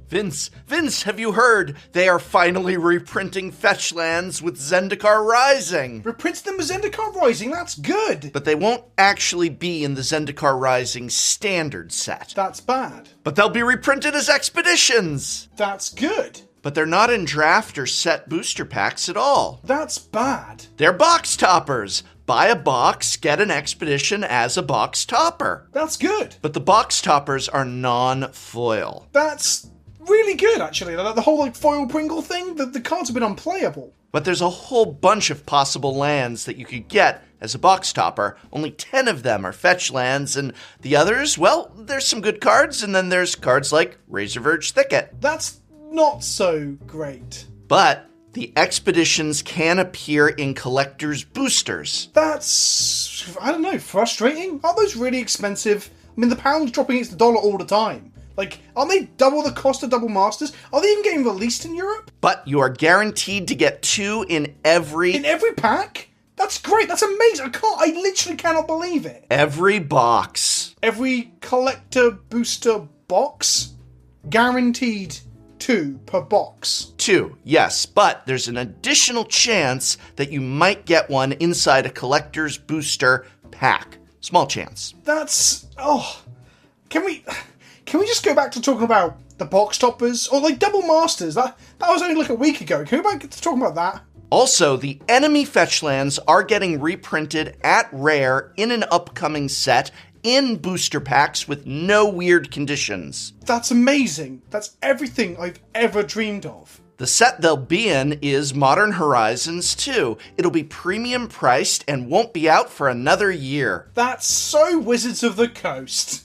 Vince, have you heard? They are finally reprinting Fetchlands with Zendikar Rising. Reprinting them with Zendikar Rising? That's good. But they won't actually be in the Zendikar Rising standard set. That's bad. But they'll be reprinted as expeditions. That's good. But they're not in draft or set booster packs at all. That's bad. They're box toppers. Buy a box, get an expedition as a box topper. That's good. But the box toppers are non-foil. That's really good, actually. The whole foil Pringle thing, the cards have been unplayable. But there's a whole bunch of possible lands that you could get as a box topper. Only 10 of them are fetch lands, and the others, well, there's some good cards, and then there's cards like Razorverge Thicket. That's not so great. But the expeditions can appear in collector's boosters. That's, I don't know, frustrating? Aren't those really expensive? I mean, the pound's dropping against the dollar all the time. Aren't they double the cost of Double Masters? Are they even getting released in Europe? But you are guaranteed to get 2 in every... In every pack? That's great. That's amazing. I literally cannot believe it. Every box. Every collector booster box? Guaranteed 2 per box. 2, yes. But there's an additional chance that you might get one inside a collector's booster pack. Small chance. That's... Oh. Can we just go back to talking about the box toppers? Or Double Masters? That was only a week ago. Can we go back to talking about that? Also, the enemy Fetchlands are getting reprinted at Rare in an upcoming set in booster packs with no weird conditions. That's amazing. That's everything I've ever dreamed of. The set they'll be in is Modern Horizons 2. It'll be premium priced and won't be out for another year. That's so Wizards of the Coast.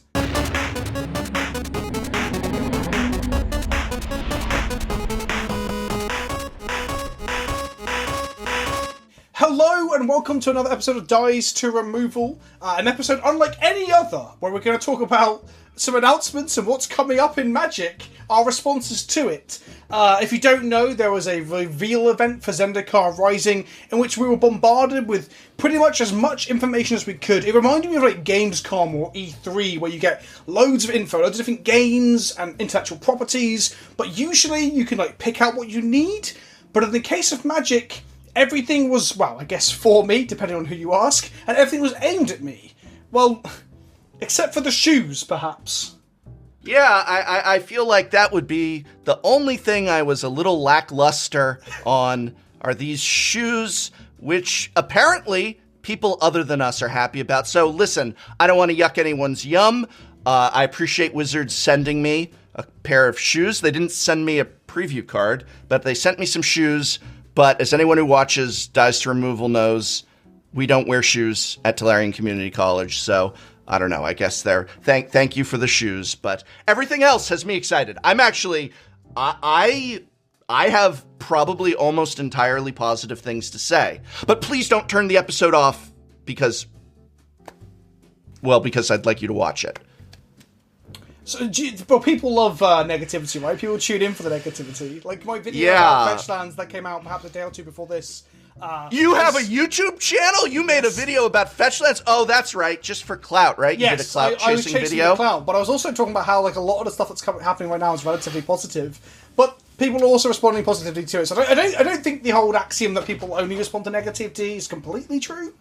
Hello and welcome to another episode of Dies to Removal, an episode unlike any other, where we're going to talk about some announcements and what's coming up in Magic, our responses to it. If you don't know, there was a reveal event for Zendikar Rising in which we were bombarded with pretty much as much information as we could. It reminded me of Gamescom or E3, where you get loads of info, loads of different games and intellectual properties, but usually you can pick out what you need. But in the case of Magic, everything was, well, I guess for me, depending on who you ask, and everything was aimed at me. Well, except for the shoes, perhaps. Yeah, I feel like that would be the only thing I was a little lackluster on, are these shoes, which apparently people other than us are happy about. So listen, I don't want to yuck anyone's yum. I appreciate Wizards sending me a pair of shoes. They didn't send me a preview card, but they sent me some shoes. But as anyone who watches Dies to Removal knows, we don't wear shoes at Tolarian Community College, so I don't know. I guess they're thank you for the shoes, but everything else has me excited. I'm actually I have probably almost entirely positive things to say. But please don't turn the episode off because I'd like you to watch it. So, but people love negativity, right? People tune in for the negativity. My video about Fetchlands that came out perhaps a day or two before this. You have a YouTube channel? You made a video about Fetchlands? Oh, that's right. Just for clout, right? Yes, you did a clout chasing I was chasing video. The clout, but I was also talking about how a lot of the stuff that's happening right now is relatively positive. But people are also responding positively to it. So I don't think the whole axiom that people only respond to negativity is completely true.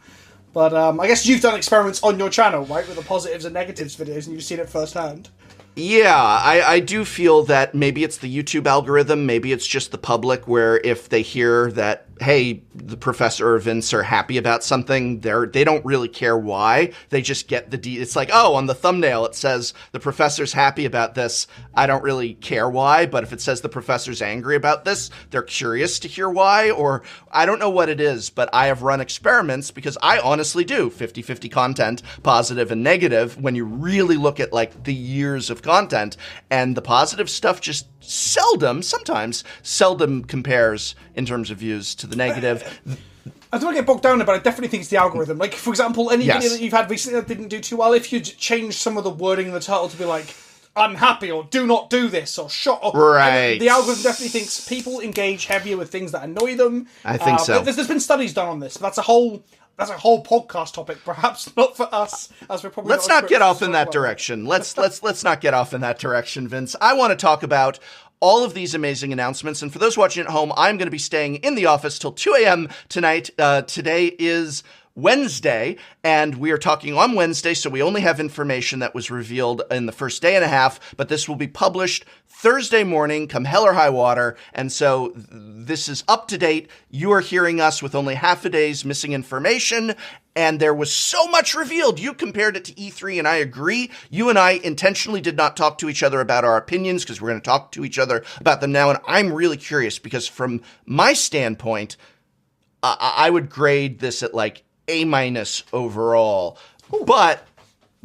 But I guess you've done experiments on your channel, right, with the positives and negatives videos, and you've seen it firsthand. Yeah, I do feel that maybe it's the YouTube algorithm, maybe it's just the public, where if they hear that, hey, the professor or Vince are happy about something, they don't really care why. They just get it's like, oh, on the thumbnail it says the professor's happy about this. I don't really care why, but if it says the professor's angry about this, they're curious to hear why, or I don't know what it is, but I have run experiments because I honestly do 50-50 content, positive and negative, when you really look at the years of content, and the positive stuff just sometimes seldom compares in terms of views to the negative. I don't want to get bogged down in it, but I definitely think it's the algorithm. For example, any video that you've had recently that didn't do too well, if you change some of the wording in the title to be unhappy, or do not do this, or shut up. Right. The algorithm definitely thinks people engage heavier with things that annoy them. I think so. There's been studies done on this, but that's a whole podcast topic, perhaps not for us, as we're probably. Let's not get off in that direction. Let's not get off in that direction, Vince. I want to talk about all of these amazing announcements. And for those watching at home, I'm going to be staying in the office till 2 a.m. tonight. Today is Wednesday, and we are talking on Wednesday, so we only have information that was revealed in the first day and a half, but this will be published Thursday morning, come hell or high water, and so this is up to date. You are hearing us with only half a day's missing information, and there was so much revealed. You compared it to E3, and I agree. You and I intentionally did not talk to each other about our opinions, because we're going to talk to each other about them now, and I'm really curious, because from my standpoint, I would grade this at like A- overall. But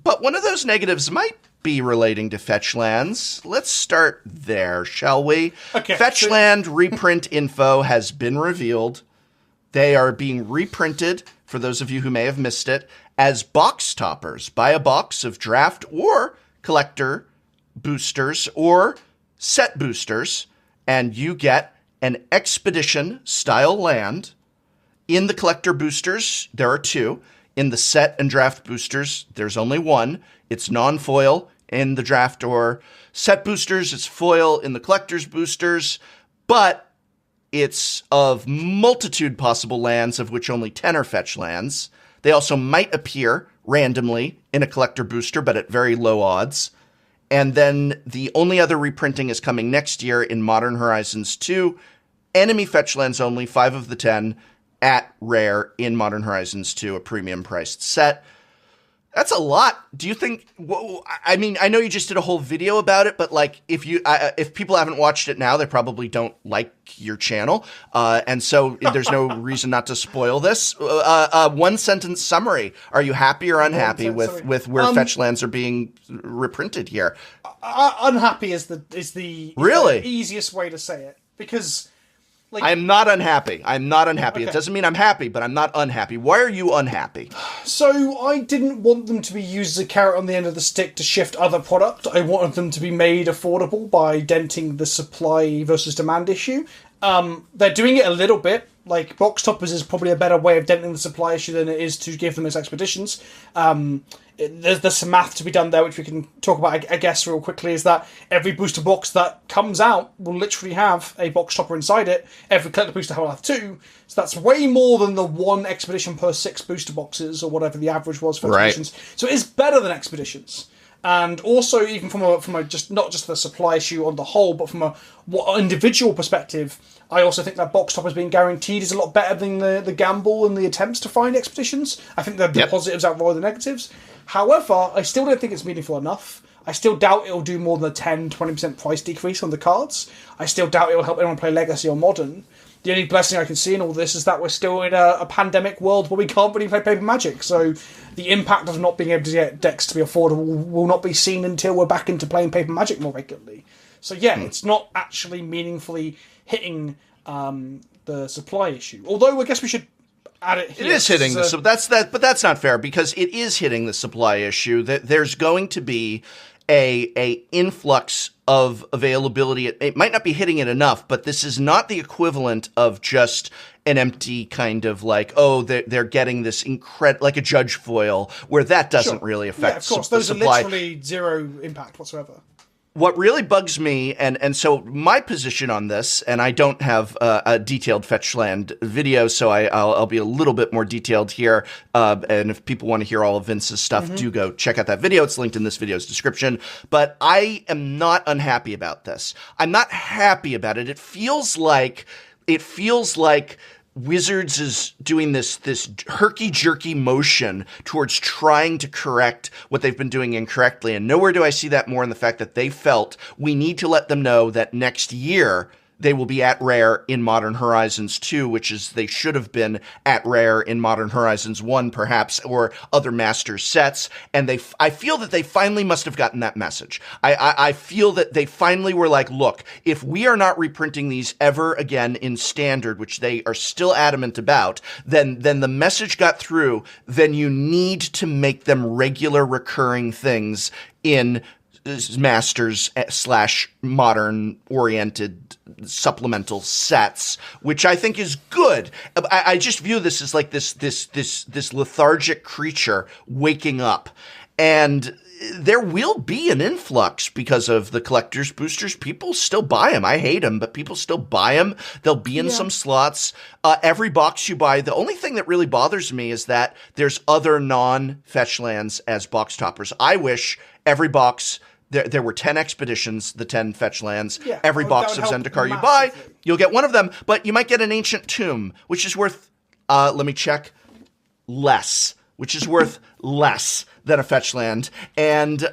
one of those negatives might be relating to Fetchlands. Let's start there, shall we? Okay. Fetchland reprint info has been revealed. They are being reprinted, for those of you who may have missed it, as box toppers. Buy a box of draft or collector boosters or set boosters, and you get an expedition-style land. In the collector boosters, there are 2. In the set and draft boosters, there's only 1. It's non-foil in the draft or set boosters. It's foil in the collector's boosters, but it's of multitude possible lands, of which only 10 are fetch lands. They also might appear randomly in a collector booster, but at very low odds. And then the only other reprinting is coming next year in Modern Horizons 2. Enemy fetch lands only, 5 of the 10. At rare in Modern Horizons 2, a premium priced set. That's a lot. Do you think, I mean, I know you just did a whole video about it, but like if people haven't watched it now, they probably don't like your channel. And so there's no reason not to spoil this. One sentence summary. Are you happy or unhappy with where Fetchlands are being reprinted here? Unhappy is the really easiest way to say it, because I'm not unhappy. Okay. It doesn't mean I'm happy, but I'm not unhappy. Why are you unhappy? So I didn't want them to be used as a carrot on the end of the stick to shift other product. I wanted them to be made affordable by denting the supply versus demand issue. They're doing it a little bit. Like, box toppers is probably a better way of denting the supply issue than it is to give them as expeditions. There's some math to be done there, which we can talk about, I guess, real quickly, is that every booster box that comes out will literally have a box topper inside it. Every collector booster will have 2. So that's way more than the 1 expedition per 6 booster boxes, or whatever the average was for expeditions. So it is better than expeditions. And also, even from a just not just the supply issue on the whole, but from a individual perspective, I also think that box toppers being guaranteed is a lot better than the gamble and the attempts to find expeditions. I think the positives outweigh the negatives. However, I still don't think it's meaningful enough. I still doubt it'll do more than a 10-20% price decrease on the cards. I still doubt it'll help anyone play Legacy or Modern. The only blessing I can see in all this is that we're still in a pandemic world where we can't really play Paper Magic, so the impact of not being able to get decks to be affordable will not be seen until we're back into playing Paper Magic more regularly. So yeah, it's not actually meaningfully hitting the supply issue. Although I guess we should add it here. It is hitting but that's not fair, because it is hitting the supply issue. That there's going to be a influx of availability. It might not be hitting it enough, but this is not the equivalent of just an empty kind of like, oh, they're getting this like a judge foil, where that doesn't really affect. Yeah, of course, those are literally zero impact whatsoever. What really bugs me, and so my position on this, and I don't have a detailed Fetchland video, so I'll be a little bit more detailed here. And if people want to hear all of Vince's stuff, do go check out that video. It's linked in this video's description. But I am not unhappy about this. I'm not happy about it. It feels like Wizards is doing this herky-jerky motion towards trying to correct what they've been doing incorrectly. And nowhere do I see that more in the fact that they felt we need to let them know that next year they will be at rare in Modern Horizons 2, which is they should have been at rare in Modern Horizons 1, perhaps, or other Master sets. And I feel that they finally must have gotten that message. I feel that they finally were like, look, if we are not reprinting these ever again in Standard, which they are still adamant about, then the message got through. Then you need to make them regular recurring things in Masters / modern oriented supplemental sets, which I think is good. I just view this as like this lethargic creature waking up. And there will be an influx because of the collector's boosters. People still buy them. I hate them, but people still buy them. They'll be in some slots. Every box you buy, the only thing that really bothers me is that there's other non-Fetchlands as box toppers. I wish every box, there were 10 expeditions, the 10 Fetchlands. Yeah, every box of Zendikar you buy, you'll get one of them, but you might get an ancient tomb, which is worth, let me check, less than a Fetchland, and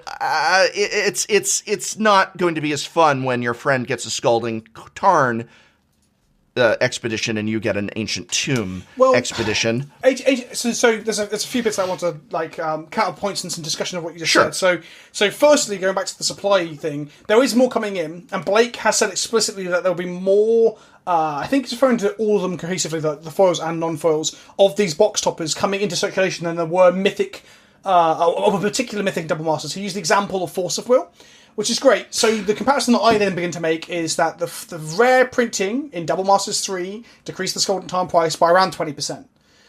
it's not going to be as fun when your friend gets a Scalding Tarn expedition and you get an ancient tomb expedition. So there's a few bits I want to counterpoints and some discussion of what you just said. So firstly, going back to the supply thing, there is more coming in, and Blake has said explicitly that there'll be more. I think it's referring to all of them cohesively, the foils and non-foils of these box toppers coming into circulation than there were mythic. Of a particular mythic double masters. He used the example of Force of Will, which is great. So the comparison that I then begin to make is that the rare printing in Double Masters 3 decreased the Scalding Tarn price by around 20%.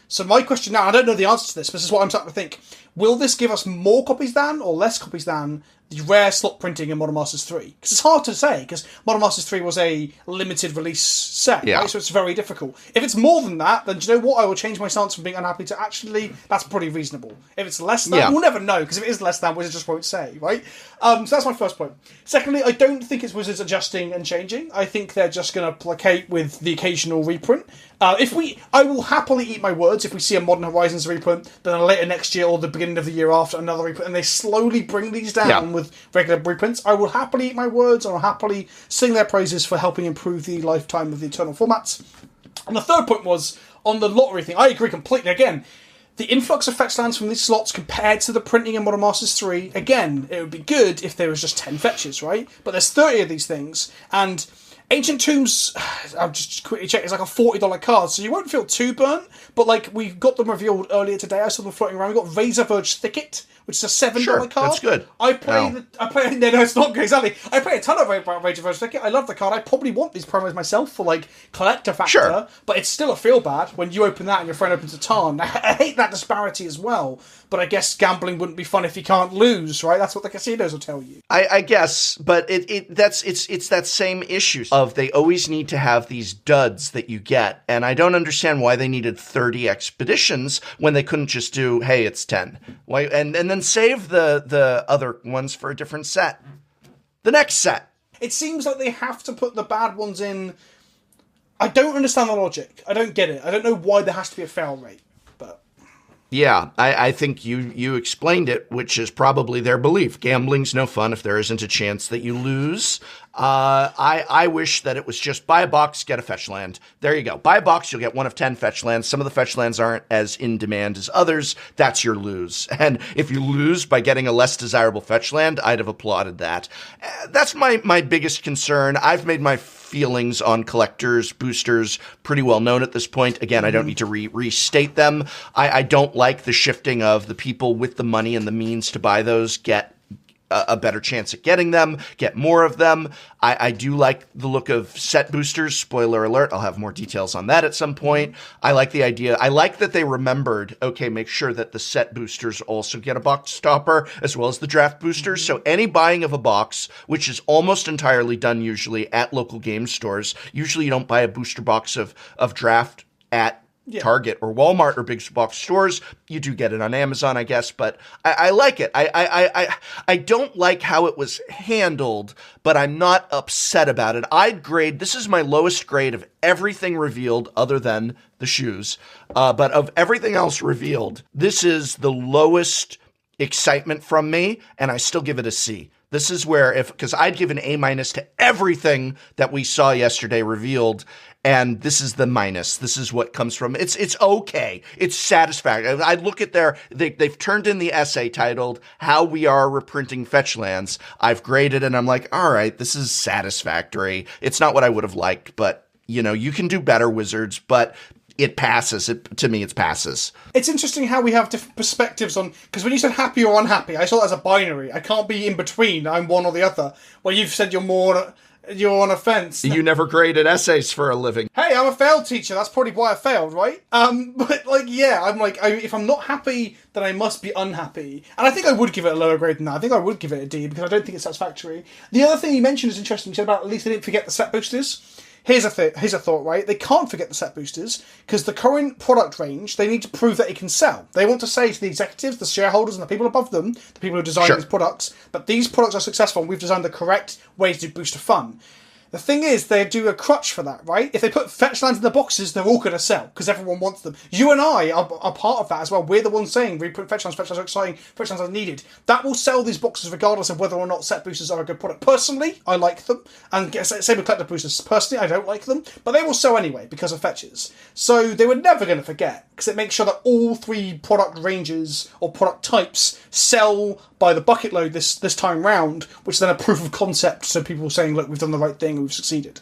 So my question now, I don't know the answer to this, but this is what I'm starting to think. Will this give us more copies than or less copies than the rare slot printing in Modern Masters 3? Because it's hard to say, because Modern Masters 3 was a limited release set, right? So it's very difficult. If it's more than that, then do you know what? I will change my stance from being unhappy to actually, that's pretty reasonable. If it's less than, we'll never know, because if it is less than, Wizards just won't say, right? So that's my first point. Secondly, I don't think it's Wizards adjusting and changing. I think they're just going to placate with the occasional reprint. I will happily eat my words if we see a Modern Horizons reprint, then later next year or the beginning of the year after another reprint, and they slowly bring these down with regular reprints. I will happily eat my words, and I'll happily sing their praises for helping improve the lifetime of the Eternal formats. And the third point was on the lottery thing. I agree completely. Again, the influx of Fetchlands from these slots compared to the printing in Modern Masters 3, again, it would be good if there was just 10 fetches, right? But there's 30 of these things, and Ancient Tombs, I'll just quickly check, it's like a $40 card, so you won't feel too burnt, but we got them revealed earlier today, I saw them floating around. We got Razor Verge Thicket, which is a $7 card. That's good. No, it's not good, exactly. I play a ton of Razor Verge Thicket, I love the card, I probably want these promos myself for collector factor, but it's still a feel bad when you open that and your friend opens a Tarn. I hate that disparity as well, but I guess gambling wouldn't be fun if you can't lose, right? That's what the casinos will tell you. I guess, but it's that same issue of they always need to have these duds that you get, and I don't understand why they needed 30 expeditions when they couldn't just do, hey, it's 10. Why? And then save the other ones for a different set. The next set. It seems like they have to put the bad ones in. I don't understand the logic. I don't get it. I don't know why there has to be a fail rate. Yeah, I think you explained it, which is probably their belief. Gambling's no fun if there isn't a chance that you lose. I wish that it was just buy a box, get a Fetchland. There you go. Buy a box, you'll get one of 10 Fetchlands. Some of the Fetchlands aren't as in demand as others. That's your lose. And if you lose by getting a less desirable Fetchland, I'd have applauded that. That's my biggest concern. I've made my feelings on collectors, boosters, pretty well known at this point. Again, I don't need to restate them. I don't like the shifting of the people with the money and the means to buy those get a better chance at getting them, get more of them. I do like the look of set boosters. Spoiler alert, I'll have more details on that at some point. I like the idea. I like that they remembered, okay, make sure that the set boosters also get a box topper as well as the draft boosters. So any buying of a box, which is almost entirely done usually at local game stores, usually you don't buy a booster box of draft at Target or Walmart or big box stores. You do get it on Amazon, I guess, but I like it. I don't like how it was handled, but I'm not upset about it. This is my lowest grade of everything revealed other than the shoes. But of everything else revealed, this is the lowest excitement from me, and I still give it a C. This is where, because I'd give an A- to everything that we saw yesterday revealed, and this is the minus. This is what comes from it's okay. It's satisfactory. I look at they've turned in the essay titled "How We Are Reprinting Fetchlands." I've graded and I'm like, all right, this is satisfactory. It's not what I would have liked, but you can do better, Wizards. But it passes. To me, it passes. It's interesting how we have different perspectives on, because when you said happy or unhappy, I saw that as a binary. I can't be in between. I'm one or the other. Well, you've said you're more You're on a fence. You never graded essays for a living. Hey, I'm a failed teacher. That's probably why I failed, right? But like, yeah, I'm like, if I'm not happy, then I must be unhappy. And I think I would give it a lower grade than that. I think I would give it a D because I don't think it's satisfactory. The other thing you mentioned is interesting. You said about at least they didn't forget the set boosters. Here's a thought, right? They can't forget the set boosters because the current product range, they need to prove that it can sell. They want to say to the executives, the shareholders, and the people above them, the people who design these products, that these products are successful and we've designed the correct ways to boost fun. The thing is, they do a crutch for that, right? If they put Fetchlands in the boxes, they're all going to sell, because everyone wants them. You and I are part of that as well. We're the ones saying, reprint Fetchlands, Fetchlands are exciting, Fetchlands are needed. That will sell these boxes regardless of whether or not set boosters are a good product. Personally, I like them. And same with collector boosters. Personally, I don't like them. But they will sell anyway, because of fetches. So they were never going to forget, because it makes sure that all three product ranges, or product types, sell by the bucket load this time round, which is then a proof of concept, so people saying, look, we've done the right thing, we've succeeded.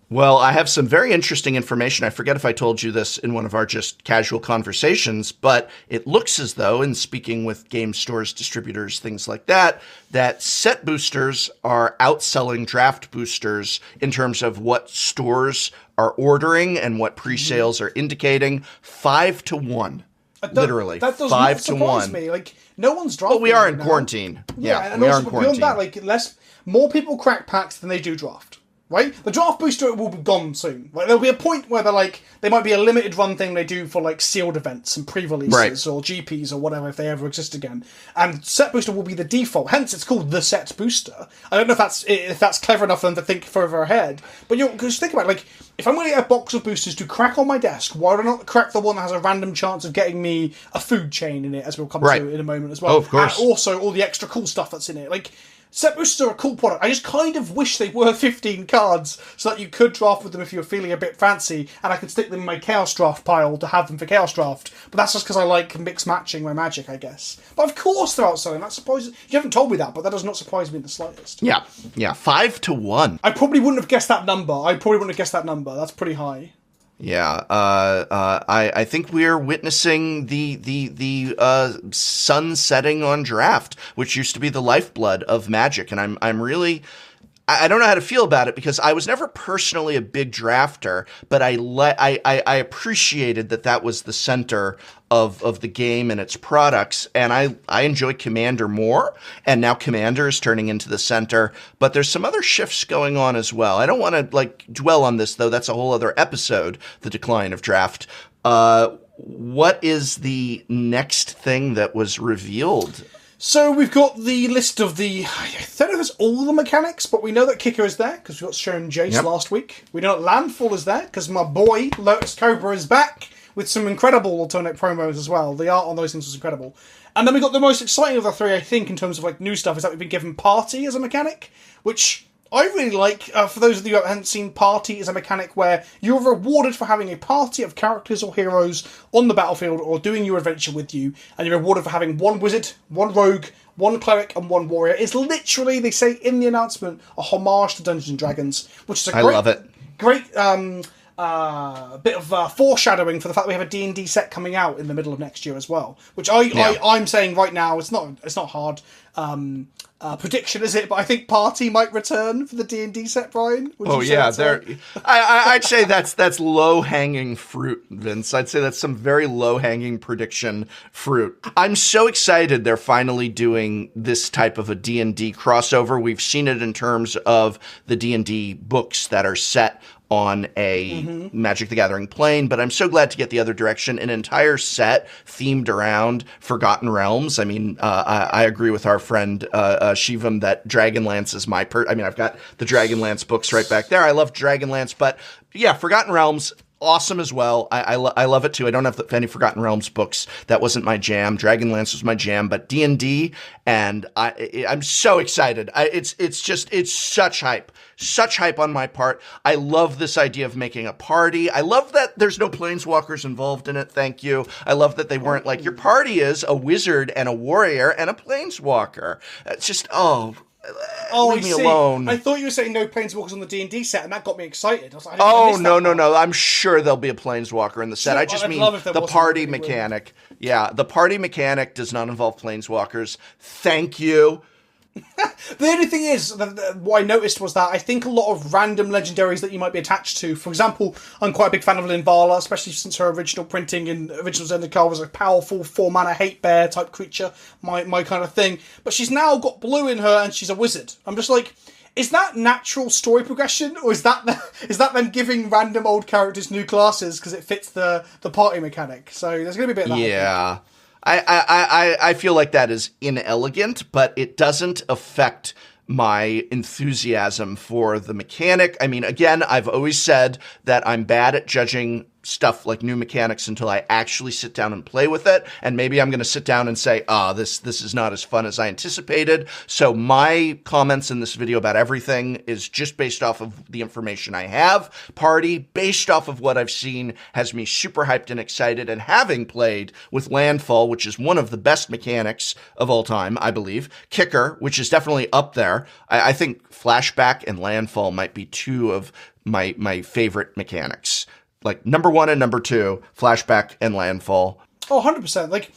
Well, I have some very interesting information. I forget if I told you this in one of our just casual conversations, but it looks as though, in speaking with game stores, distributors, things like that, that set boosters are outselling draft boosters in terms of what stores are ordering and what pre-sales are indicating. 5-1. Literally, that does 5 not to surprise 1. me. Like, no one's drafting. Well, we are in now. quarantine. Yeah, and we also, are in quarantine. beyond that, like, more people crack packs than they do draft. Right? The draft booster will be gone soon. Like, there'll be a point where they might be a limited run thing they do for like sealed events and pre-releases or GPs or whatever if they ever exist again. And set booster will be the default. Hence, it's called the set booster. I don't know if that's clever enough for them to think further ahead. But because think about it, like, if I'm going to get a box of boosters to crack on my desk, why do I not crack the one that has a random chance of getting me a food chain in it, as we'll come to in a moment as well. Oh, of course. And also all the extra cool stuff that's in it. Like, set boosters are a cool product. I just kind of wish they were 15 cards so that you could draft with them if you were feeling a bit fancy, and I could stick them in my Chaos Draft pile to have them for Chaos Draft. But that's just because I like mix matching my Magic, I guess. But of course they're outselling. That surprises you. Haven't told me that, but that does not surprise me in the slightest. Yeah, 5-1. I probably wouldn't have guessed that number. That's pretty high. Yeah, I think we're witnessing the sun setting on draft, which used to be the lifeblood of Magic, and I'm really, I don't know how to feel about it because I was never personally a big drafter, but I appreciated that was the center of the game and its products, and I enjoy Commander more, and now Commander is turning into the center, but there's some other shifts going on as well. I don't want to dwell on this though. That's a whole other episode, the decline of draft. What is the next thing that was revealed? So we've got the list of I don't know if it's all the mechanics, but we know that Kicker is there, because we got shown Jace last week. We know that Landfall is there, because my boy, Lotus Cobra, is back, with some incredible alternate promos as well. The art on those things was incredible. And then we got the most exciting of the three, I think, in terms of new stuff, is that we've been given Party as a mechanic, which I really like. For those of you who haven't seen, Party is a mechanic where you're rewarded for having a party of characters or heroes on the battlefield or doing your adventure with you, and you're rewarded for having one wizard, one rogue, one cleric, and one warrior. It's literally, they say in the announcement, a homage to Dungeons & Dragons, which is a love it. Great bit of foreshadowing for the fact that we have a D&D set coming out in the middle of next year as well, which I'm saying right now, it's not hard prediction, is it? But I think Party might return for the D&D set, Brian. I'd say that's low-hanging fruit, Vince. I'd say that's some very low-hanging prediction fruit. I'm so excited they're finally doing this type of a D&D crossover. We've seen it in terms of the D&D books that are set on a Magic the Gathering plane, but I'm so glad to get the other direction, an entire set themed around Forgotten Realms. I mean, I agree with our friend Shivam that Dragonlance is my I've got the Dragonlance books right back there. I love Dragonlance, but yeah, Forgotten Realms, awesome as well. I love it too. I don't have any Forgotten Realms books. That wasn't my jam. Dragonlance was my jam, but D&D, and I'm so excited. It's such hype. Such hype on my part. I love this idea of making a party. I love that there's no planeswalkers involved in it. Thank you. I love that they weren't your party is a wizard and a warrior and a planeswalker. It's just, leave me alone. I thought you were saying no planeswalkers on the D&D set, and that got me excited. I was like, no. I'm sure there'll be a planeswalker in the set. I just mean the party mechanic. Yeah, the party mechanic does not involve planeswalkers. Thank you. The only thing is, what I noticed was that I think a lot of random legendaries that you might be attached to, for example, I'm quite a big fan of Linvala, especially since her original printing in original Zendikar was a powerful 4-mana hate bear type creature, my kind of thing. But she's now got blue in her and she's a wizard. I'm just like, is that natural story progression, or is that them giving random old characters new classes because it fits the party mechanic? So there's going to be a bit of that. Yeah. I feel like that is inelegant, but it doesn't affect my enthusiasm for the mechanic. I mean, again, I've always said that I'm bad at judging stuff like new mechanics until I actually sit down and play with it. And maybe I'm going to sit down and say, this is not as fun as I anticipated. So my comments in this video about everything is just based off of the information I have. Party, based off of what I've seen, has me super hyped and excited. And having played with Landfall, which is one of the best mechanics of all time, I believe, Kicker, which is definitely up there. I think Flashback and Landfall might be two of my favorite mechanics. Like, number 1 and number 2, Flashback and Landfall. Oh, 100%. Like,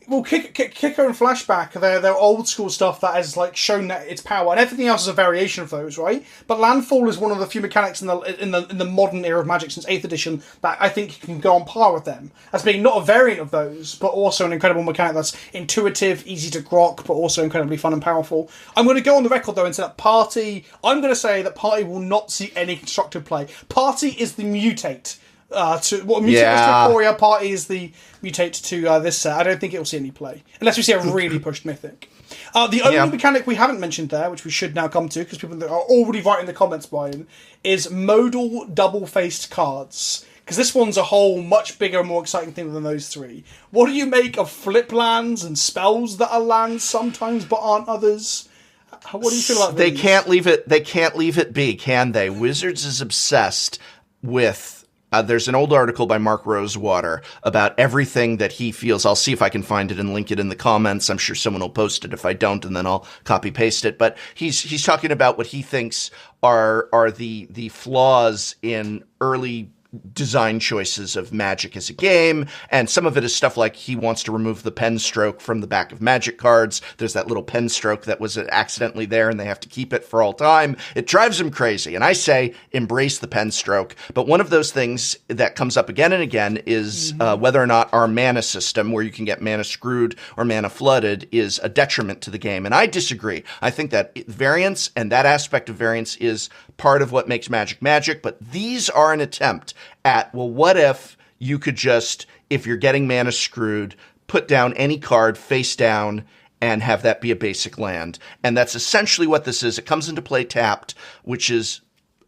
well, Kicker and Flashback, they're old school stuff that has, like, shown that its power, and everything else is a variation of those, right? But Landfall is one of the few mechanics in the modern era of Magic since 8th edition that I think can go on par with them, as being not a variant of those, but also an incredible mechanic that's intuitive, easy to grok, but also incredibly fun and powerful. I'm going to go on the record, though, and say that I'm going to say that Party will not see any constructive play. Party is the mutate. Mutate is to Ikoria, Party is the mutate to this set. I don't think it will see any play unless we see a really pushed mythic. The only mechanic we haven't mentioned there, which we should now come to because people are already writing the comments, Brian, is modal double-faced cards. Because this one's a whole much bigger, more exciting thing than those three. What do you make of flip lands and spells that are lands sometimes but aren't others? What do you feel about these? They can't leave it be, can they? Wizards is obsessed with. There's an old article by Mark Rosewater about everything that he feels. I'll see if I can find it and link it in the comments. I'm sure someone will post it if I don't, and then I'll copy paste it. But he's talking about what he thinks are the flaws in early design choices of Magic as a game, and some of it is stuff like he wants to remove the pen stroke from the back of Magic cards. There's that little pen stroke that was accidentally there and they have to keep it for all time. It drives him crazy, and I say embrace the pen stroke. But one of those things that comes up again and again is whether or not our mana system, where you can get mana screwed or mana flooded, is a detriment to the game, and I disagree. I think that variance and that aspect of variance is part of what makes Magic Magic, but these are an attempt at, well, what if you could just, if you're getting mana screwed, put down any card face down and have that be a basic land. And that's essentially what this is. It comes into play tapped, which is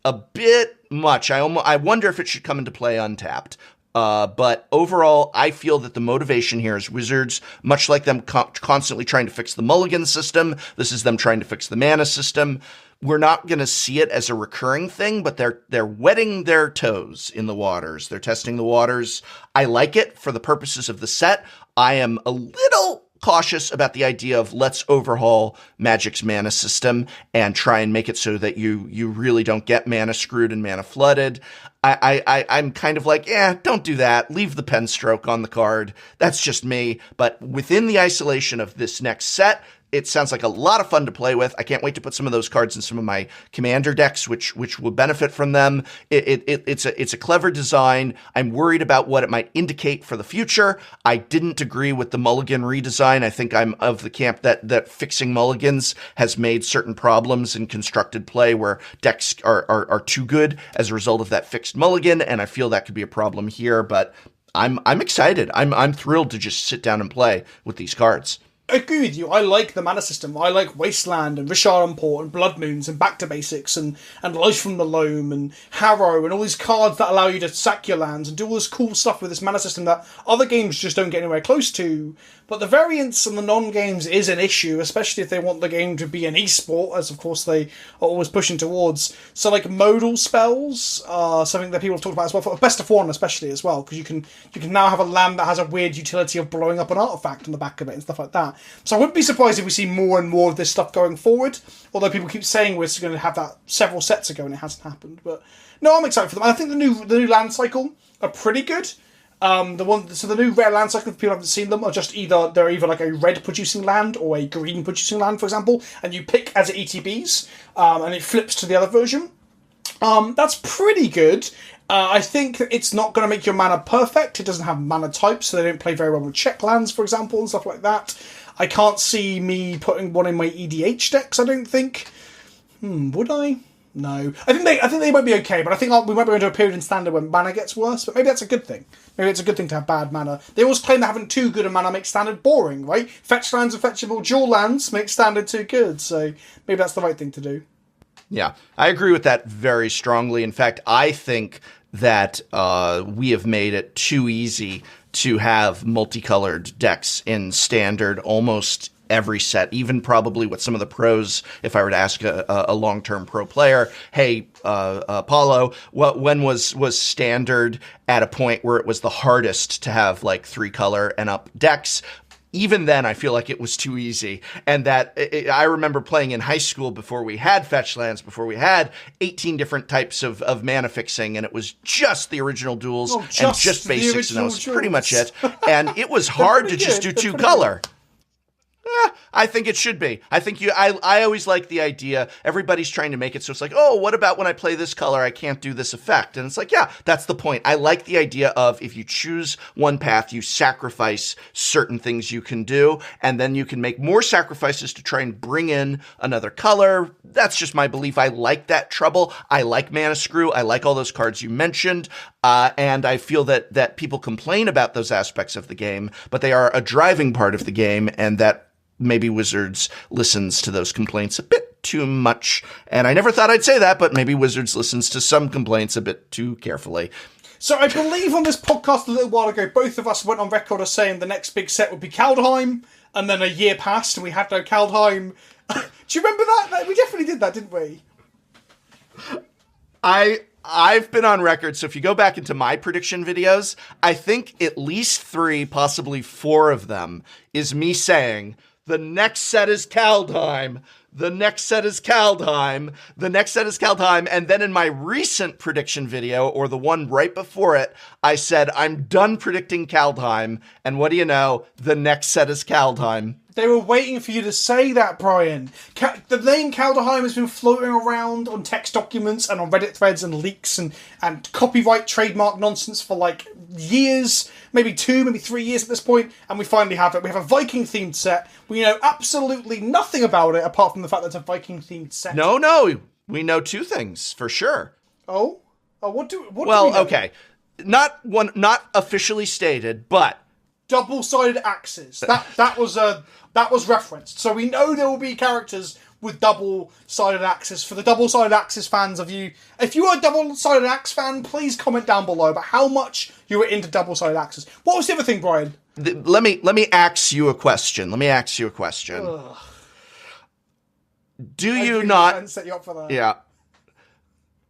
a bit much. I wonder if it should come into play untapped. But overall, I feel that the motivation here is Wizards, much like them constantly trying to fix the mulligan system. This is them trying to fix the mana system. We're not going to see it as a recurring thing, but they're wetting their toes in the waters. They're testing the waters. I like it for the purposes of the set. I am a little cautious about the idea of let's overhaul Magic's mana system and try and make it so that you really don't get mana screwed and mana flooded. I'm kind of like, don't do that. Leave the pen stroke on the card. That's just me. But within the isolation of this next set, it sounds like a lot of fun to play with. I can't wait to put some of those cards in some of my commander decks, which will benefit from them. It's a clever design. I'm worried about what it might indicate for the future. I didn't agree with the mulligan redesign. I think I'm of the camp that fixing mulligans has made certain problems in constructed play where decks are too good as a result of that fixed mulligan, and I feel that could be a problem here. But I'm excited. I'm thrilled to just sit down and play with these cards. I agree with you. I like the mana system. I like Wasteland and Richard and Port and Blood Moons and Back to Basics and Life from the Loam and Harrow and all these cards that allow you to sack your lands and do all this cool stuff with this mana system that other games just don't get anywhere close to. But the variance and the non-games is an issue, especially if they want the game to be an esport, as of course they are always pushing towards. So like modal spells are something that people have talked about as well, for Best of One especially as well, because you can now have a land that has a weird utility of blowing up an artifact on the back of it and stuff like that. So I wouldn't be surprised if we see more and more of this stuff going forward, although people keep saying we're going to have that several sets ago and it hasn't happened. But no, I'm excited for them. And I think the new land cycle are pretty good. So the new rare land cycle, if people haven't seen them, are just they're either like a red producing land or a green producing land, for example, and you pick as ETBs, and it flips to the other version. That's pretty good. I think it's not going to make your mana perfect. It doesn't have mana types, so they don't play very well with check lands, for example, and stuff like that. I can't see me putting one in my EDH decks, I don't think. Would I? No. I think they might be okay, but I think we might be going to a period in Standard when mana gets worse, but maybe that's a good thing. Maybe it's a good thing to have bad mana. They always claim that having too good a mana makes Standard boring, right? Fetchlands and fetchable dual lands make Standard too good, so maybe that's the right thing to do. Yeah, I agree with that very strongly. In fact, I think that we have made it too easy to have multicolored decks in Standard almost every set, even probably with some of the pros. If I were to ask a long-term pro player, hey, Paulo, when was Standard at a point where it was the hardest to have like 3-color and up decks? Even then, I feel like it was too easy. And I remember playing in high school before we had Fetchlands, before we had 18 different types of mana fixing, and it was just the original duels and just basics, and that was pretty much it. And it was hard to just do 2-color. I think it should be. I think I always like the idea. Everybody's trying to make it so it's like, oh, what about when I play this color, I can't do this effect? And it's like, yeah, that's the point. I like the idea of if you choose one path, you sacrifice certain things you can do, and then you can make more sacrifices to try and bring in another color. That's just my belief. I like that trouble. I like Mana Screw. I like all those cards you mentioned. And I feel that people complain about those aspects of the game, but they are a driving part of the game, and that maybe Wizards listens to those complaints a bit too much. And I never thought I'd say that, but maybe Wizards listens to some complaints a bit too carefully. So I believe on this podcast a little while ago, both of us went on record as saying the next big set would be Kaldheim, and then a year passed and we had no Kaldheim. Do you remember that? We definitely did that, didn't we? I've been on record, so if you go back into my prediction videos, I think at least 3, possibly 4 of them is me saying, the next set is Kaldheim. The next set is Kaldheim. The next set is Kaldheim. And then in my recent prediction video, or the one right before it, I said, I'm done predicting Kaldheim. And what do you know? The next set is Kaldheim. They were waiting for you to say that, Brian. The name Kaldheim has been floating around on text documents and on Reddit threads and leaks and copyright trademark nonsense for like years, maybe 2, maybe 3 years at this point, and we finally have it. We have a Viking-themed set. We know absolutely nothing about it apart from the fact that it's a Viking-themed set. No, we know 2 things for sure. Oh, what do we know? Well, okay, not officially stated, but double-sided axes. That was referenced. So we know there will be characters with double-sided axes. For the double-sided axes fans of you, if you are a double-sided axe fan, please comment down below about how much you were into double-sided axes. What was the other thing, Brian? Let me ask you a question. Ugh. Do you not set you up for that? Yeah.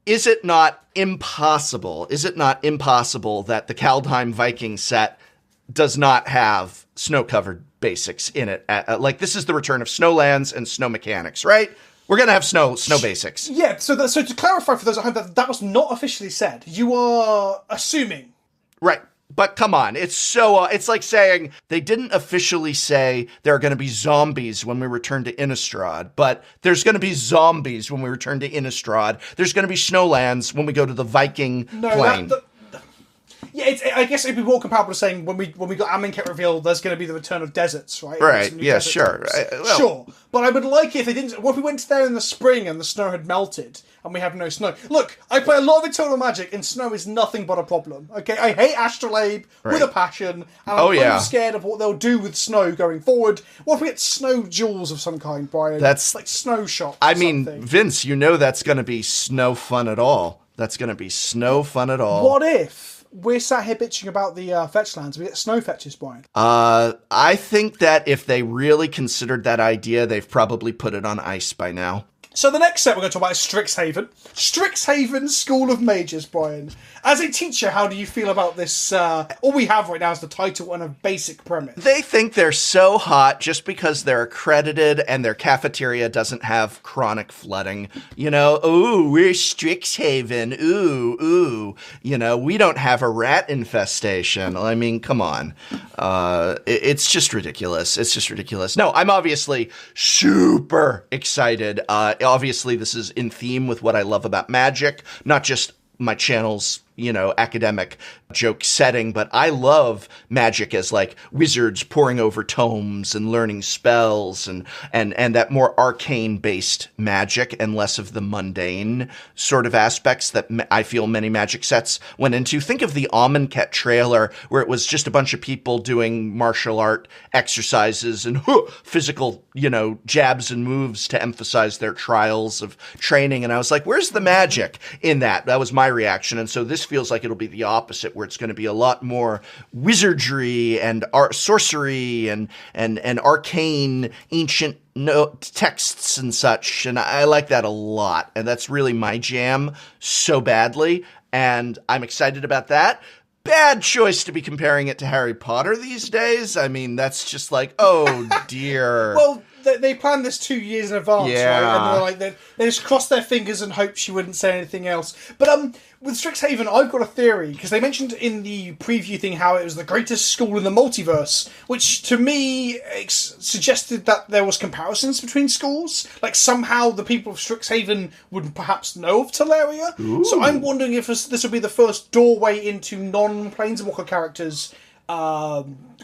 Is it not impossible? Is it not impossible that the Kaldheim Viking set does not have snow-covered basics in it? Like, this is the return of snowlands and snow mechanics, right? We're going to have snow basics. Yeah, so to clarify for those at home, that was not officially said. You are assuming. Right. But come on, it's so, it's like saying they didn't officially say there are going to be zombies when we return to Innistrad, but there's going to be zombies when we return to Innistrad. There's going to be snowlands when we go to the Viking plane. Yeah, I guess it'd be more comparable to saying when we got Amonkhet revealed, there's going to be the return of deserts, right? Right. Yeah. Sure. Sure. But I would like it if they didn't. What if we went there in the spring and the snow had melted and we have no snow? Look, I play a lot of Eternal Magic, and snow is nothing but a problem. Okay, I hate Astrolabe with a passion, and I'm kind of scared of what they'll do with snow going forward. What if we get snow jewels of some kind, Brian? That's like snow shops. I mean, Vince, you know that's going to be snow fun at all. That's going to be snow fun at all. What if we're sat here bitching about the Fetchlands? We get snow fetches, Brian. I think that if they really considered that idea, they've probably put it on ice by now. So the next set we're going to talk about is STRIXHAVEN. STRIXHAVEN School of Mages, Brian. As a teacher, how do you feel about this? All we have right now is the title and a basic premise. They think they're so hot just because they're accredited and their cafeteria doesn't have chronic flooding. You know, ooh, we're STRIXHAVEN. Ooh. You know, we don't have a rat infestation. I mean, come on. It's just ridiculous. It's just ridiculous. No, I'm obviously super excited. Obviously, this is in theme with what I love about magic, not just my channel's, you know, academic joke setting, but I love magic as like wizards poring over tomes and learning spells and that more arcane based magic and less of the mundane sort of aspects that I feel many magic sets went into. Think of the Amonkhet trailer where it was just a bunch of people doing martial art exercises and physical, you know, jabs and moves to emphasize their trials of training. And I was like, where's the magic in that? That was my reaction. And so this feels like it'll be the opposite, where it's going to be a lot more wizardry and sorcery and arcane ancient texts and such. And I like that a lot. And that's really my jam so badly. And I'm excited about that. Bad choice to be comparing it to Harry Potter these days. I mean, that's just like, oh dear. Well, they planned this 2 years in advance, Yeah. right? And they're like, they just crossed their fingers and hoped she wouldn't say anything else. But with STRIXHAVEN, I've got a theory, because they mentioned in the preview thing how it was the greatest school in the multiverse, which to me suggested that there was comparisons between schools. Like somehow the people of STRIXHAVEN would perhaps know of Tolaria. Ooh. So I'm wondering if this will be the first doorway into non-Planeswalker characters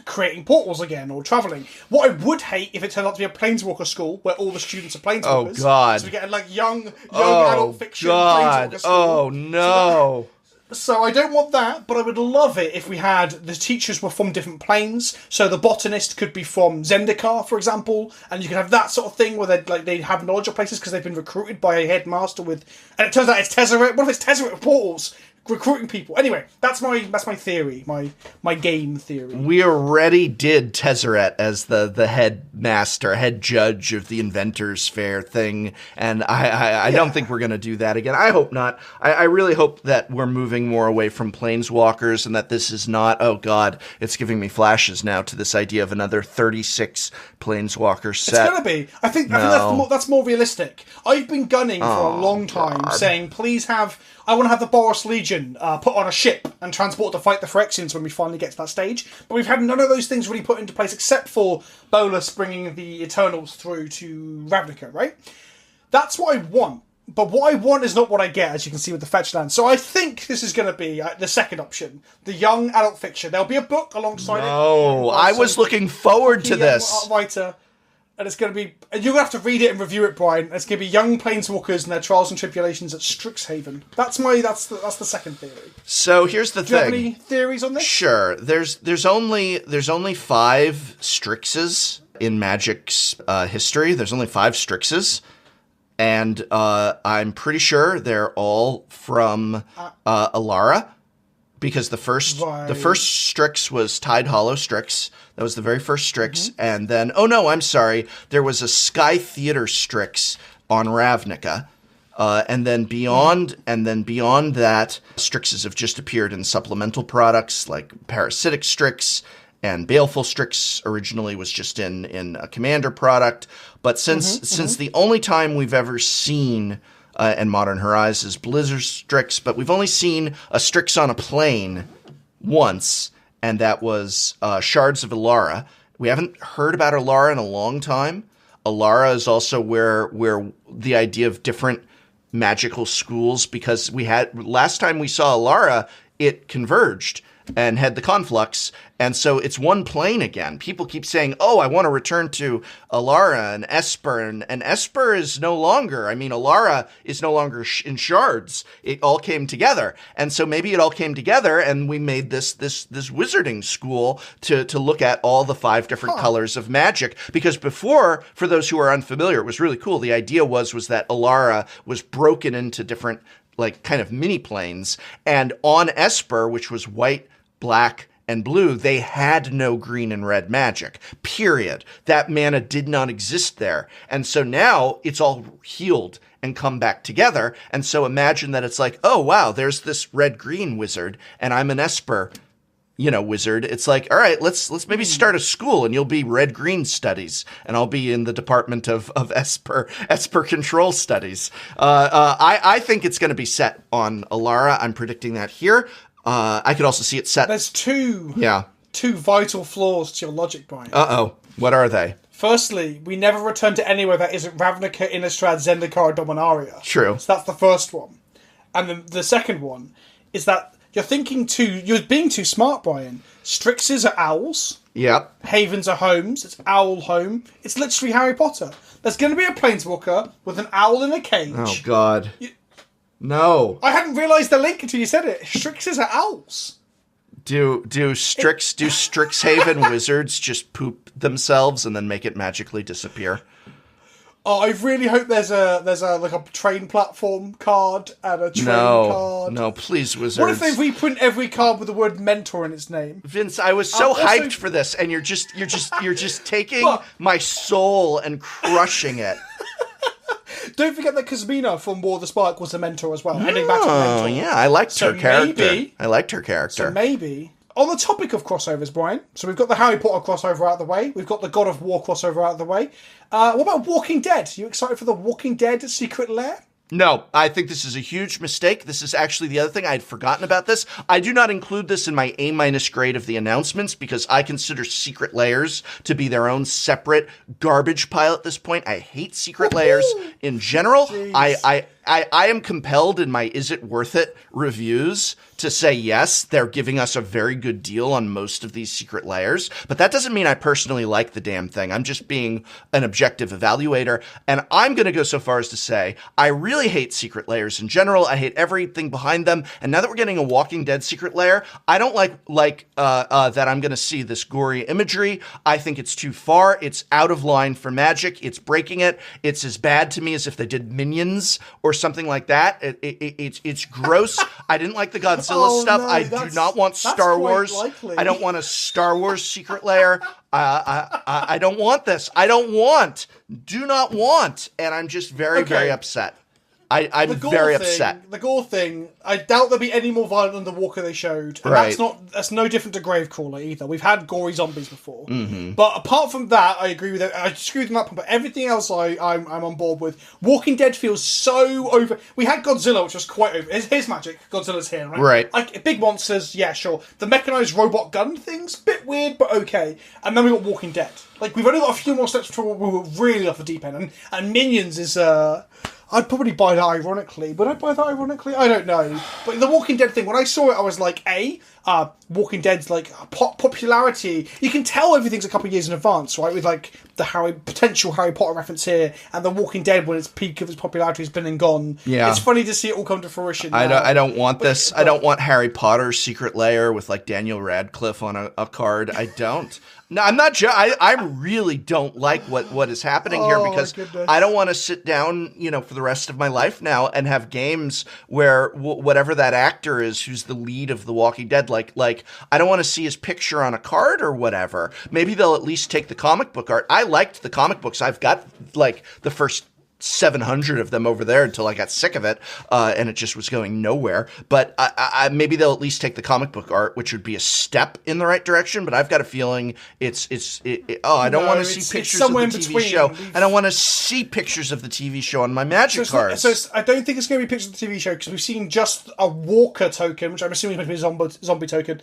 creating portals again or travelling. What I would hate if it turned out to be a Planeswalker school where all the students are Planeswalkers. Oh God! So we get like young adult fiction Planeswalker school. Oh no! So I don't want that, but I would love it if we had the teachers were from different planes. So the botanist could be from Zendikar, for example, and you could have that sort of thing where they have knowledge of places because they've been recruited by a headmaster with. And it turns out it's Tezzeret. What if it's Tezzeret with portals? Recruiting people. Anyway, that's my theory, my game theory. We already did Tezzeret as the head judge of the Inventors Fair thing, and I don't think we're going to do that again. I hope not. I really hope that we're moving more away from Planeswalkers and that this is not, oh God, it's giving me flashes now to this idea of another 36 Planeswalker set. It's going to be. I think that's more realistic. I've been gunning for a long time saying, please I want to have the Boros Legion put on a ship and transport to fight the Phyrexians when we finally get to that stage. But we've had none of those things really put into place except for Bolas bringing the Eternals through to Ravnica, right? That's what I want. But what I want is not what I get, as you can see with the Fetchlands. So I think this is going to be the second option, the young adult fiction. There'll be a book alongside it. Oh, I was looking forward to this. Writer. And it's going to be... And you're going to have to read it and review it, Brian. It's going to be young Planeswalkers and their trials and tribulations at STRIXHAVEN. That's the second theory. So here's the thing. Do you have any theories on this? Sure. There's only 5 Strixes in Magic's history. There's only 5 Strixes. And I'm pretty sure they're all from Alara. Because the first Strix was Tide Hollow Strix. That was the very first Strix. Mm-hmm. And then, oh no, I'm sorry. There was a Sky Theater Strix on Ravnica. And then beyond that, Strixes have just appeared in supplemental products like Parasitic Strix, and Baleful Strix originally was just in a Commander product. But since the only time we've ever seen and Modern Horizons Blizzard Strix, but we've only seen a Strix on a plane once, and that was Shards of Alara. We haven't heard about Alara in a long time. Alara is also where the idea of different magical schools, because last time we saw Alara, it converged and had the conflux, and so it's one plane again. People keep saying, oh, I want to return to Alara and Esper, and Esper is no longer, Alara is no longer in shards. It all came together, and so maybe it all came together, and we made this wizarding school to look at all the 5 different colors of magic, because before, for those who are unfamiliar, it was really cool. The idea was that Alara was broken into different, like, kind of mini planes, and on Esper, which was white, black, and blue, they had no green and red magic, period. That mana did not exist there. And so now it's all healed and come back together. And so imagine that it's like, oh, wow, there's this red-green wizard, and I'm an Esper, wizard. It's like, all right, let's maybe start a school, and you'll be red-green studies, and I'll be in the department of Esper control studies. I think it's going to be set on Alara. I'm predicting that here. I could also see it set. There's two vital flaws to your logic, Brian. Uh-oh. What are they? Firstly, we never return to anywhere that isn't Ravnica, Innistrad, Zendikar, or Dominaria. True. So that's the first one. And then the second one is that you're being too smart, Brian. Strixes are owls. Yep. Havens are homes. It's owl home. It's literally Harry Potter. There's going to be a planeswalker with an owl in a cage. Oh, God. No. I hadn't realised the link until you said it. Strixes are owls. Do Strixhaven wizards just poop themselves and then make it magically disappear? Oh, I really hope there's a train platform card and a train card. No, please, wizards. What if they reprint every card with the word mentor in its name? Vince, I was so hyped for this, and you're just taking my soul and crushing it. Don't forget that Kazmina from War of the Spark was a mentor as well. Heading back to the mentor. Oh, yeah, I liked her character. I liked her character. So maybe, on the topic of crossovers, Brian, so we've got the Harry Potter crossover out of the way. We've got the God of War crossover out of the way. What about Walking Dead? Are you excited for the Walking Dead Secret Lair? No, I think this is a huge mistake. This is actually the other thing. I had forgotten about this. I do not include this in my A- grade of the announcements because I consider secret layers to be their own separate garbage pile at this point. I hate secret layers in general. I am compelled in my Is It Worth It reviews to say, yes, they're giving us a very good deal on most of these secret layers, but that doesn't mean I personally like the damn thing. I'm just being an objective evaluator, and I'm going to go so far as to say I really hate secret layers in general. I hate everything behind them, and now that we're getting a Walking Dead secret layer, I don't like that I'm going to see this gory imagery. I think it's too far. It's out of line for Magic. It's breaking it. It's as bad to me as if they did Minions or something like that. It's gross. I didn't like the Godzilla stuff. No, I do not want Star Wars. Likely. I don't want a Star Wars secret layer. I don't want this. Do not want. And I'm just very upset. I'm very upset. The gore thing, I doubt there'll be any more violent than the Walker they showed. And right. That's no different to Gravecrawler either. We've had gory zombies before. Mm-hmm. But apart from that, I agree with it. I disagree with that point, but everything else I'm on board with. Walking Dead feels so over. We had Godzilla, which was quite over. Here's Magic. Godzilla's here, right? Right. Like, big monsters, yeah, sure. The mechanized robot gun thing's a bit weird, but okay. And then we got Walking Dead. Like, we've only got a few more steps before we were really off the deep end. And Minions is, I'd probably buy that ironically. Would I buy that ironically? I don't know. But the Walking Dead thing, when I saw it, I was like, Walking Dead's like popularity. You can tell everything's a couple of years in advance, right? With like the potential Harry Potter reference here, and the Walking Dead when its peak of its popularity has been and gone. Yeah, it's funny to see it all come to fruition. Now. I don't want this. But I don't want Harry Potter's secret lair with like Daniel Radcliffe on a card. I don't. No, I'm not. I really don't like what is happening here because I don't want to sit down, for the rest of my life now and have games where whatever that actor is who's the lead of The Walking Dead, like I don't want to see his picture on a card or whatever. Maybe they'll at least take the comic book art. I liked the comic books. I've got like the first 700 of them over there until I got sick of it, and it just was going nowhere. But maybe they'll at least take the comic book art, which would be a step in the right direction. But I've got a feeling I don't want to see pictures of the TV show. I don't want to see pictures of the TV show on my Magic cards. I don't think it's going to be pictures of the TV show because we've seen just a Walker token, which I'm assuming is going to be a zombie token,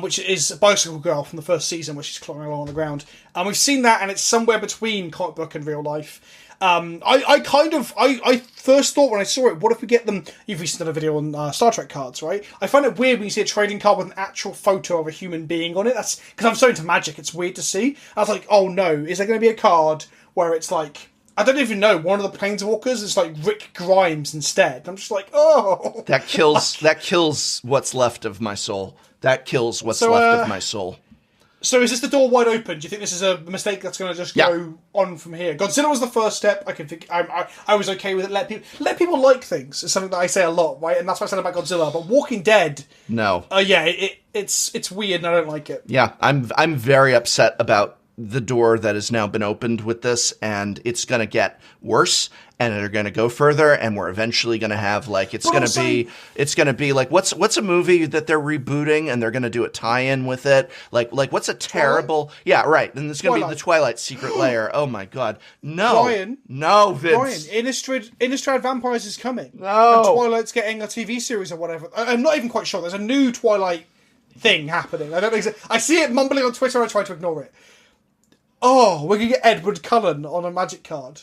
which is a Bicycle Girl from the first season, where she's crawling along on the ground. And we've seen that, and it's somewhere between comic book and real life. I first thought when I saw it, what if we get them? You've recently done a video on Star Trek cards, right? I find it weird when you see a trading card with an actual photo of a human being on it. That's because I'm so into Magic. It's weird to see. I was like, oh no, is there going to be a card where it's like, I don't even know, one of the Planeswalkers is like Rick Grimes instead? I'm just like, oh, that kills what's left of my soul. That kills what's left of my soul. So is this the door wide open? Do you think this is a mistake that's going to just go on from here? Godzilla was the first step. I can think I was okay with it. Let people like things. It's something that I say a lot, right? And that's what I said about Godzilla. But Walking Dead, no, it's weird, and I don't like it. Yeah, I'm very upset about the door that has now been opened with this, and it's going to get worse, and they're going to go further, and we're eventually going to have it's going to be like what's a movie that they're rebooting and they're going to do a tie-in with it, like what's a terrible and it's going to be the Twilight Secret Lair. Oh my god, no, Brian, no, Vince. Brian, Innistrad Vampires is coming. No, and Twilight's getting a TV series or whatever. I'm not even quite sure. There's a new Twilight thing happening. I don't think I see it mumbling on Twitter. I try to ignore it. Oh, we're gonna get Edward Cullen on a Magic card.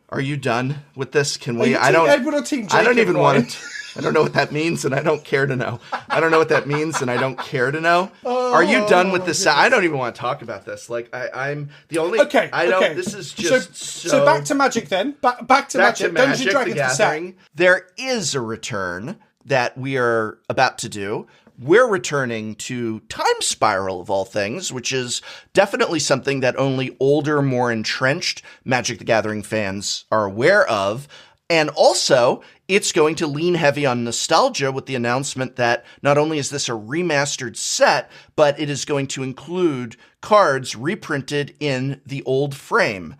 Are you done with this? Can we? Team Edward or Team Jacob? I don't even want it. I don't know what that means, and I don't care to know. I don't know what that means, and I don't care to know. Are you done with this? I don't even want to talk about this. I'm the only. Okay. I don't. This is just so back to Magic then. Back to Magic. Dungeons and Dragons. The Gathering. There is a return that we are about to do. We're returning to Time Spiral, of all things, which is definitely something that only older, more entrenched Magic the Gathering fans are aware of. And also, it's going to lean heavy on nostalgia with the announcement that not only is this a remastered set, but it is going to include cards reprinted in the old frame.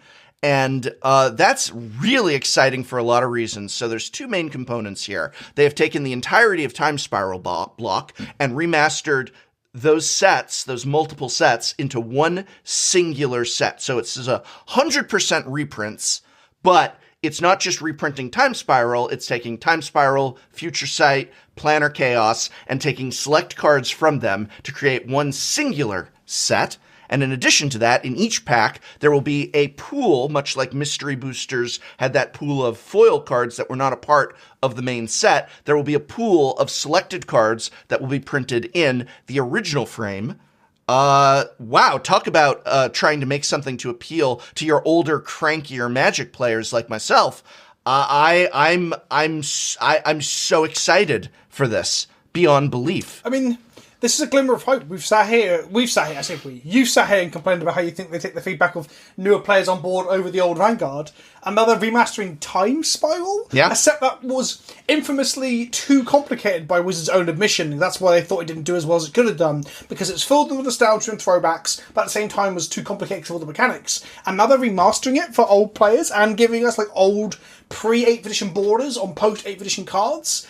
And that's really exciting for a lot of reasons. So there's two main components here. They have taken the entirety of Time Spiral block and remastered those sets, those multiple sets, into one singular set. So it's 100% reprints, but it's not just reprinting Time Spiral, it's taking Time Spiral, Future Sight, Planner Chaos, and taking select cards from them to create one singular set. And in addition to that, in each pack, there will be a pool, much like Mystery Boosters had that pool of foil cards that were not a part of the main set. There will be a pool of selected cards that will be printed in the original frame. Wow, talk about trying to make something to appeal to your older, crankier Magic players like myself. I'm so excited for this beyond belief. I mean, this is a glimmer of hope. You've sat here and complained about how you think they take the feedback of newer players on board over the old Vanguard. And now they're remastering Time Spiral? Yeah. A set that was infamously too complicated by Wizards' own admission. That's why they thought it didn't do as well as it could have done, because it's filled with nostalgia and throwbacks, but at the same time was too complicated for all the mechanics. And now they're remastering it for old players and giving us old pre-8th edition borders on post-8th edition cards.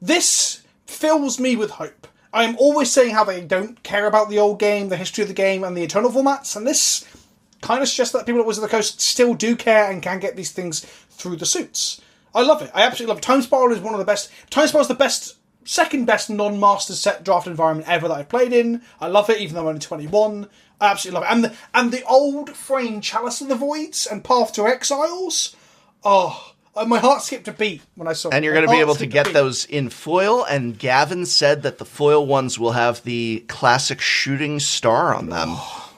This fills me with hope. I am always saying how they don't care about the old game, the history of the game, and the eternal formats, and this kind of suggests that people at Wizards of the Coast still do care and can get these things through the suits. I love it. I absolutely love it. Time Spiral is one of the best. Time Spiral is the second best non-master set draft environment ever that I've played in. I love it, even though I'm only 21. I absolutely love it. And the old frame Chalice of the Voids and Path to Exiles. Oh, my heart skipped a beat when I saw it. And you're going to be able to get those in foil, and Gavin said that the foil ones will have the classic shooting star on them. Oh,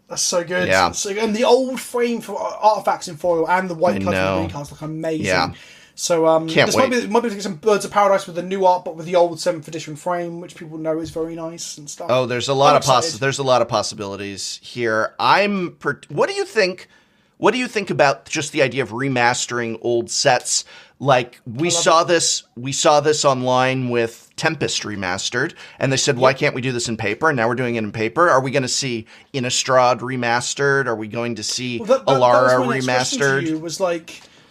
that's so good. Yeah. So good. And the old frame for artifacts in foil and the white cards and green cards look amazing. Yeah. So Can't wait. might be some Birds of Paradise with the new art, but with the old 7th edition frame, which people know is very nice and stuff. Oh, there's a lot of possibilities here. What do you think? What do you think about just the idea of remastering old sets? We saw this online with Tempest remastered, and they said, why can't we do this in paper? And now we're doing it in paper. Are we going to see Innistrad remastered? Are we going to see Alara remastered? To you was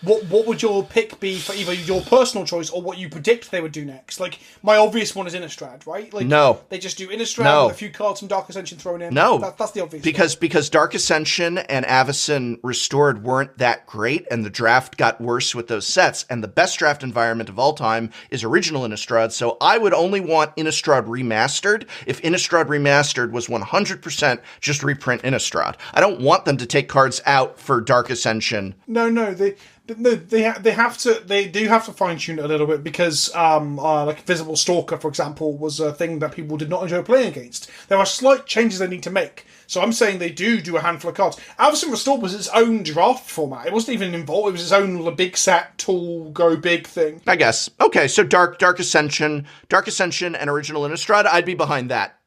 what would your pick be for either your personal choice or what you predict they would do next? My obvious one is Innistrad, right? No. They just do Innistrad with a few cards from Dark Ascension thrown in. No. That's the obvious because Dark Ascension and Avacyn Restored weren't that great, and the draft got worse with those sets, and the best draft environment of all time is original Innistrad, so I would only want Innistrad remastered if Innistrad remastered was 100% just reprint Innistrad. I don't want them to take cards out for Dark Ascension. No, they do have to fine tune it a little bit because Visible Stalker, for example, was a thing that people did not enjoy playing against. There are slight changes they need to make. So I'm saying they do a handful of cards. Avacyn Restored was its own draft format. It wasn't even involved. It was its own big set, tall, go big thing. I guess. Okay, so Dark Ascension and original Innistrad, I'd be behind that.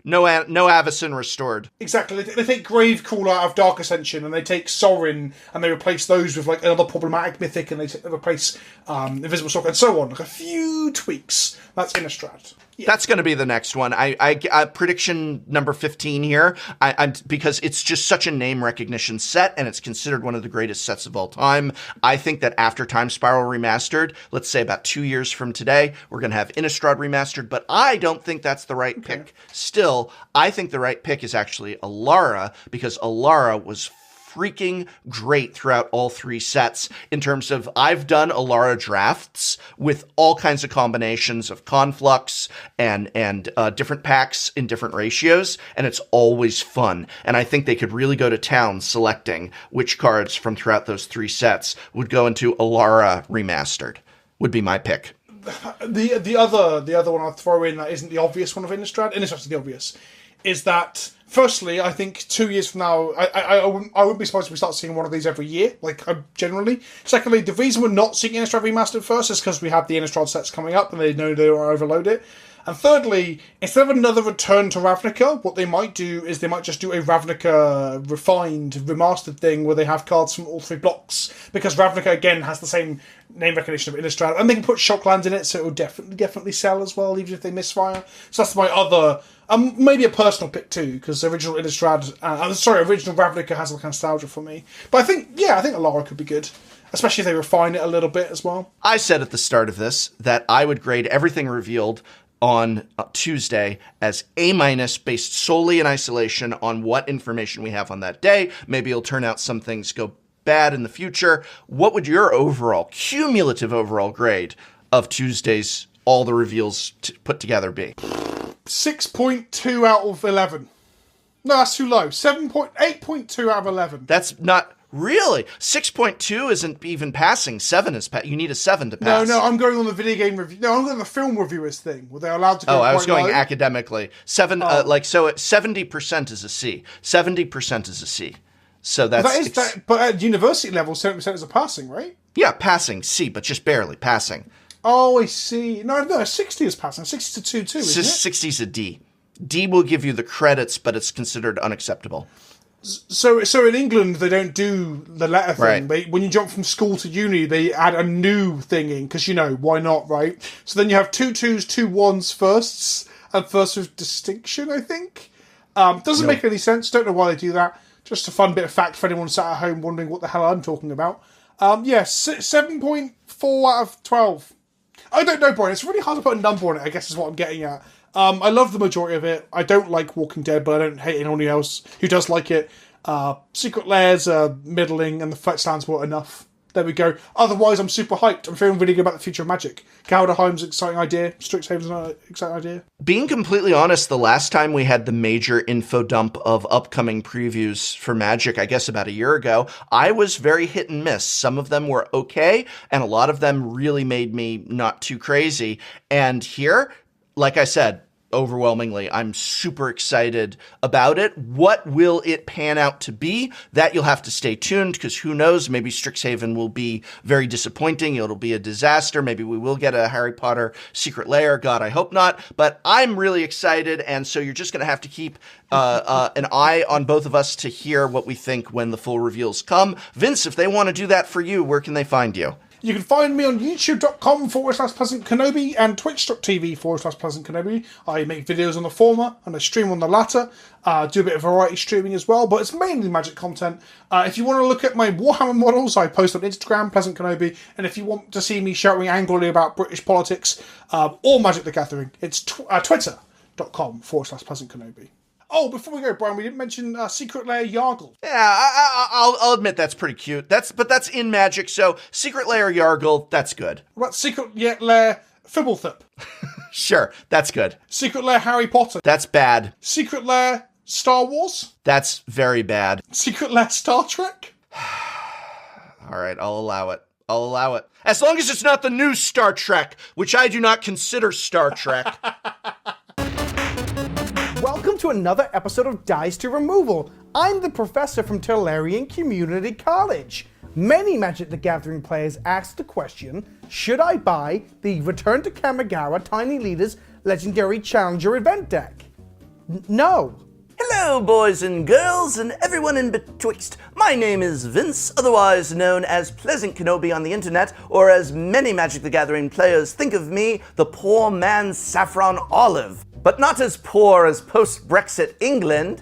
No Avacyn restored. Exactly. They take Gravecrawler out of Dark Ascension, and they take Sorin, and they replace those with like another problematic mythic, and they replace Invisible Stalker, and so on. Like a few tweaks. That's Innistrad. Yeah. That's going to be the next one. I prediction number 15 here. I'm because it's just such a name recognition set, and it's considered one of the greatest sets of all time. I think that after Time Spiral Remastered, let's say about 2 years from today, we're going to have Innistrad Remastered, but I don't think that's the right pick. Still, I think the right pick is actually Alara, because Alara was freaking great throughout all three sets in terms of I've done Alara drafts with all kinds of combinations of Conflux and different packs in different ratios, and it's always fun. And I think they could really go to town selecting which cards from throughout those three sets would go into Alara Remastered, would be my pick. The other one I'll throw in that isn't the obvious one of Innistrad, Innistrad's the obvious, is that firstly, I think 2 years from now, I wouldn't be surprised if we start seeing one of these every year, generally. Secondly, the reason we're not seeing Innistrad Remastered first is because we have the Innistrad sets coming up and they know they don't want to overload it. And thirdly, instead of another return to Ravnica, what they might do is they might just do a Ravnica refined, remastered thing where they have cards from all three blocks. Because Ravnica, again, has the same name recognition of Innistrad. And they can put Shocklands in it, so it will definitely sell as well, even if they misfire. So that's my other... maybe a personal pick too, because original Innistrad... original Ravnica has a kind of nostalgia for me. But I think Alara could be good. Especially if they refine it a little bit as well. I said at the start of this that I would grade everything revealed on Tuesday as A- based solely in isolation on what information we have on that day. Maybe it'll turn out some things go bad in the future. What would your cumulative overall grade of Tuesday's all the reveals put together be? 6.2 out of 11. No, that's too low. 8.2 out of 11. That's not... Really? 6.2 isn't even passing. 7 is you need a 7 to pass. No, I'm going on the video game review. No, I'm going on the film reviewers thing. Where they're allowed to go I was going low. Academically. 70% is a C. 70% is a C. So that's... But at university level, 70% is a passing, right? Yeah, passing. C, but just barely passing. Oh, I see. No, 60 is passing. 60 to 2, isn't it? 60 is a D. D will give you the credits, but it's considered unacceptable. So in England, they don't do the letter thing. Right. When you jump from school to uni, they add a new thing in, because, why not, right? So then you have 2 2s, 2 1s firsts, and firsts with distinction, I think. Doesn't make any sense. Don't know why they do that. Just a fun bit of fact for anyone sat at home wondering what the hell I'm talking about. 7.4 out of 12. I don't know, Brian. It's really hard to put a number on it, I guess is what I'm getting at. I love the majority of it. I don't like Walking Dead, but I don't hate anyone else who does like it. Secret Lairs are middling, and the Fetchlands were enough. There we go. Otherwise, I'm super hyped. I'm feeling really good about the future of Magic. Kaldheim's an exciting idea. Strixhaven's an exciting idea. Being completely honest, the last time we had the major info dump of upcoming previews for Magic, I guess about a year ago, I was very hit and miss. Some of them were okay, and a lot of them really made me not too crazy. And here, like I said, overwhelmingly, I'm super excited about it. What will it pan out to be? That you'll have to stay tuned, because who knows, maybe Strixhaven will be very disappointing. It'll be a disaster. Maybe we will get a Harry Potter Secret Lair. God, I hope not. But I'm really excited, and so you're just going to have to keep an eye on both of us to hear what we think when the full reveals come. Vince, if they want to do that for you, where can they find you? You can find me on youtube.com/PleasantKenobi and twitch.tv/PleasantKenobi. I make videos on the former and I stream on the latter. Do a bit of variety streaming as well, but it's mainly Magic content. If you want to look at my Warhammer models, I post on Instagram, Pleasant Kenobi, and if you want to see me shouting angrily about British politics or Magic the Gathering, it's twitter.com/PleasantKenobi. Oh, before we go, Brian, we didn't mention Secret Lair Yargle. Yeah, I'll admit that's pretty cute. But that's in Magic, so Secret Lair Yargle, that's good. What about Secret Lair Fibblethip? Sure, that's good. Secret Lair Harry Potter? That's bad. Secret Lair Star Wars? That's very bad. Secret Lair Star Trek? All right, I'll allow it. As long as it's not the new Star Trek, which I do not consider Star Trek. Welcome to another episode of Dice to Removal. I'm the professor from Tolarian Community College. Many Magic the Gathering players asked the question, should I buy the Return to Kamigawa Tiny Leaders Legendary Challenger event deck? No. Hello, boys and girls, and everyone in betwixt. My name is Vince, otherwise known as Pleasant Kenobi on the internet, or as many Magic the Gathering players think of me, the poor man's saffron olive. But not as poor as post-Brexit England.